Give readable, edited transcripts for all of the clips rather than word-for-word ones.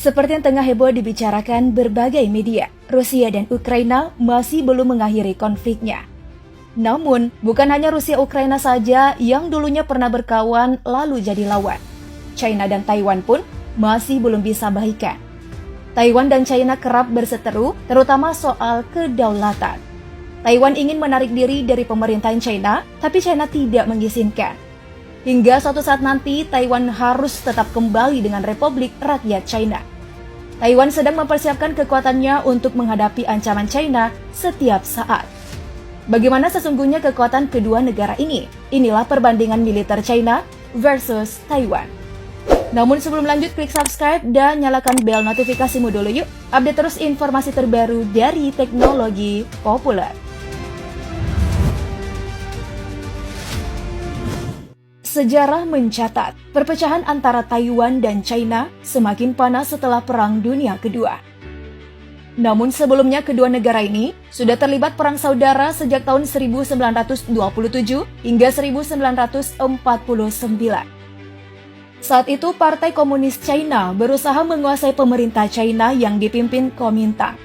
Seperti yang tengah heboh dibicarakan berbagai media, Rusia dan Ukraina masih belum mengakhiri konfliknya. Namun, bukan hanya Rusia-Ukraina saja yang dulunya pernah berkawan lalu jadi lawan. China dan Taiwan pun masih belum bisa baikan. Taiwan dan China kerap berseteru, terutama soal kedaulatan. Taiwan ingin menarik diri dari pemerintahan China, tapi China tidak mengizinkan. Hingga suatu saat nanti, Taiwan harus tetap kembali dengan Republik Rakyat China. Taiwan sedang mempersiapkan kekuatannya untuk menghadapi ancaman China setiap saat. Bagaimana sesungguhnya kekuatan kedua negara ini? Inilah perbandingan militer China versus Taiwan. Namun sebelum lanjut, klik subscribe dan nyalakan bel notifikasimu dulu yuk. Update terus informasi terbaru dari teknologi populer. Sejarah mencatat, perpecahan antara Taiwan dan China semakin panas setelah Perang Dunia Kedua. Namun sebelumnya kedua negara ini sudah terlibat perang saudara sejak tahun 1927 hingga 1949. Saat itu Partai Komunis China berusaha menguasai pemerintah China yang dipimpin Kuomintang.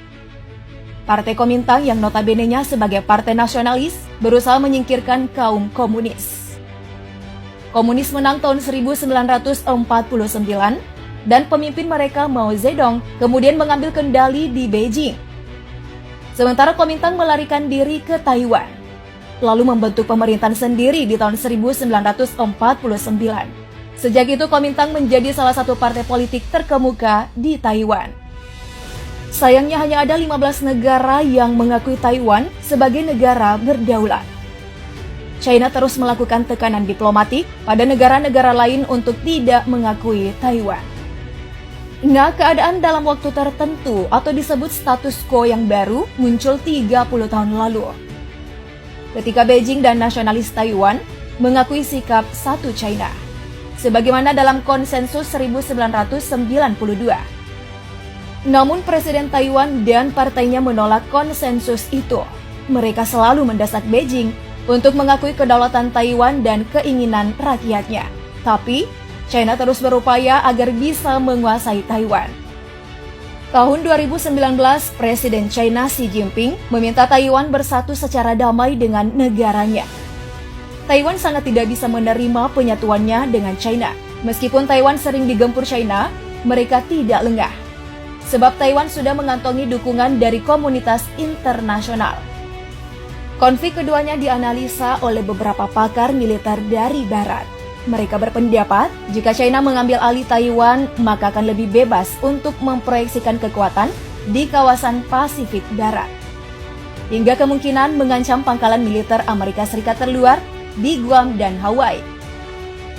Partai Kuomintang yang notabene-nya sebagai partai nasionalis berusaha menyingkirkan kaum komunis. Komunis menang tahun 1949 dan pemimpin mereka Mao Zedong kemudian mengambil kendali di Beijing. Sementara Kuomintang melarikan diri ke Taiwan, lalu membentuk pemerintahan sendiri di tahun 1949. Sejak itu Kuomintang menjadi salah satu partai politik terkemuka di Taiwan. Sayangnya hanya ada 15 negara yang mengakui Taiwan sebagai negara berdaulat. China terus melakukan tekanan diplomatik pada negara-negara lain untuk tidak mengakui Taiwan. Nah, keadaan dalam waktu tertentu atau disebut status quo yang baru muncul 30 tahun lalu. Ketika Beijing dan nasionalis Taiwan mengakui sikap satu China, sebagaimana dalam konsensus 1992. Namun Presiden Taiwan dan partainya menolak konsensus itu. Mereka selalu mendesak Beijing untuk mengakui kedaulatan Taiwan dan keinginan rakyatnya. Tapi, China terus berupaya agar bisa menguasai Taiwan. Tahun 2019, Presiden China Xi Jinping meminta Taiwan bersatu secara damai dengan negaranya. Taiwan sangat tidak bisa menerima penyatuannya dengan China. Meskipun Taiwan sering digempur China, mereka tidak lengah. Sebab Taiwan sudah mengantongi dukungan dari komunitas internasional. Konflik keduanya dianalisa oleh beberapa pakar militer dari Barat. Mereka berpendapat, jika China mengambil alih Taiwan, maka akan lebih bebas untuk memproyeksikan kekuatan di kawasan Pasifik Barat. Hingga kemungkinan mengancam pangkalan militer Amerika Serikat terluar di Guam dan Hawaii.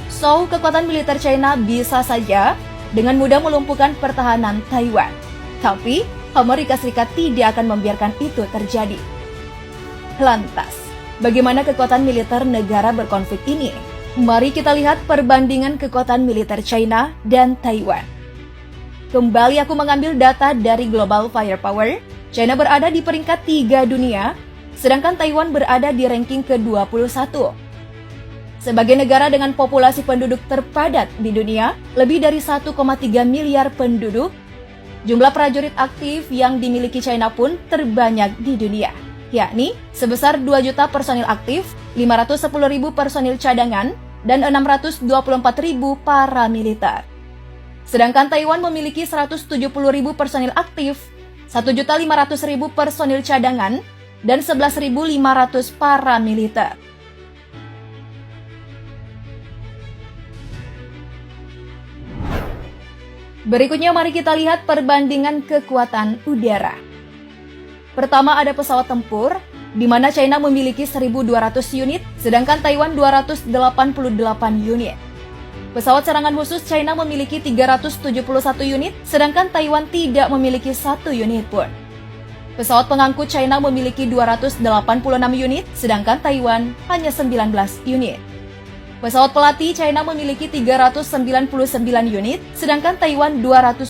So, kekuatan militer China bisa saja dengan mudah melumpuhkan pertahanan Taiwan. Tapi, Amerika Serikat tidak akan membiarkan itu terjadi. Lantas, bagaimana kekuatan militer negara berkonflik ini? Mari kita lihat perbandingan kekuatan militer China dan Taiwan. Kembali aku mengambil data dari Global Firepower. China berada di peringkat 3 dunia, sedangkan Taiwan berada di ranking ke-21. Sebagai negara dengan populasi penduduk terpadat di dunia, lebih dari 1,3 miliar penduduk, jumlah prajurit aktif yang dimiliki China pun terbanyak di dunia, yakni sebesar 2 juta personil aktif, 510.000 personil cadangan, dan 624.000 paramiliter. Sedangkan Taiwan memiliki 170.000 personil aktif, 1.500.000 personil cadangan, dan 11.500 paramiliter. Berikutnya mari kita lihat perbandingan kekuatan udara. Pertama ada pesawat tempur, di mana China memiliki 1.200 unit, sedangkan Taiwan 288 unit. Pesawat serangan khusus China memiliki 371 unit, sedangkan Taiwan tidak memiliki 1 unit pun. Pesawat pengangkut China memiliki 286 unit, sedangkan Taiwan hanya 19 unit. Pesawat pelatih China memiliki 399 unit, sedangkan Taiwan 200